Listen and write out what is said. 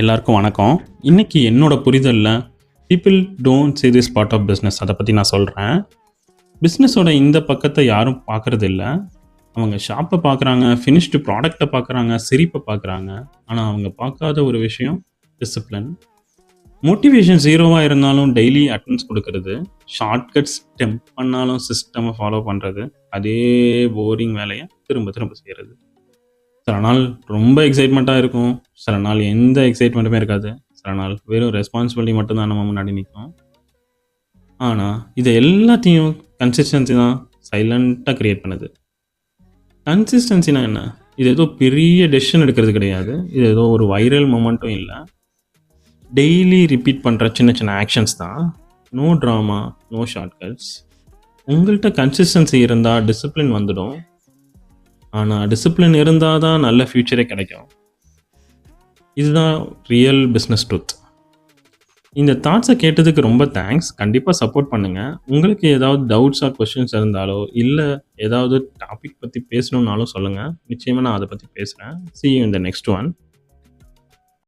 எல்லாருக்கும் வணக்கம். இன்னைக்கு என்னோட புரிதல்ல people don't see this part of business அதை பற்றி நான் சொல்கிறேன். பிஸ்னஸோட இந்த பக்கத்தை யாரும் பார்க்கறது இல்ல. அவங்க ஷாப்பை பார்க்குறாங்க, ஃபினிஷ்டு ப்ராடக்டை பார்க்குறாங்க, சிரிப்பை பார்க்குறாங்க. ஆனால் அவங்க பார்க்காத ஒரு விஷயம் டிசிப்ளின். மோட்டிவேஷன் ஜீரோவாக இருந்தாலும் டெய்லி அட்டெண்டன்ஸ் கொடுக்கறது, ஷார்ட்கட்ஸ் டெம்ப் பண்ணாலும் சிஸ்டமை ஃபாலோ பண்ணுறது, அதே போரிங் வேலையை திரும்ப திரும்ப செய்கிறது. சில நாள் ரொம்ப எக்ஸைட்மெண்ட்டாக இருக்கும், சில நாள் எந்த எக்ஸைட்மெண்ட்டுமே இருக்காது, சில நாள் வெறும் ரெஸ்பான்சிபிலிட்டி மட்டும்தான் நம்ம முன்னாடி நிற்கும். ஆனால் இது எல்லாத்தையும் கன்சிஸ்டன்சி தான் சைலண்ட்டாக க்ரியேட் பண்ணுது. கன்சிஸ்டன்சினா என்ன? இது ஏதோ பெரிய டெசிஷன் எடுக்கிறது கிடையாது, இது ஏதோ ஒரு வைரல் மொமெண்ட்டும் இல்லை. டெய்லி ரிப்பீட் பண்ணுற சின்ன சின்ன ஆக்ஷன்ஸ் தான். No drama, no shortcuts. உங்கள்கிட்ட கன்சிஸ்டன்சி இருந்தால் டிசிப்ளின் வந்துடும். ஆனால் டிசிப்ளின் இருந்தால் தான் நல்ல ஃப்யூச்சரே கிடைக்கும். இதுதான் ரியல் பிஸ்னஸ் ட்ரூத். இந்த தாட்ஸை கேட்டதுக்கு ரொம்ப தேங்க்ஸ். கண்டிப்பாக சப்போர்ட் பண்ணுங்கள். உங்களுக்கு ஏதாவது டவுட்ஸ் ஆர் கொஸ்டின்ஸ் இருந்தாலோ இல்லை ஏதாவது டாபிக் பற்றி பேசணுன்னாலும் சொல்லுங்கள். நிச்சயமாக நான் அதை பற்றி பேசுகிறேன். See you in the next one.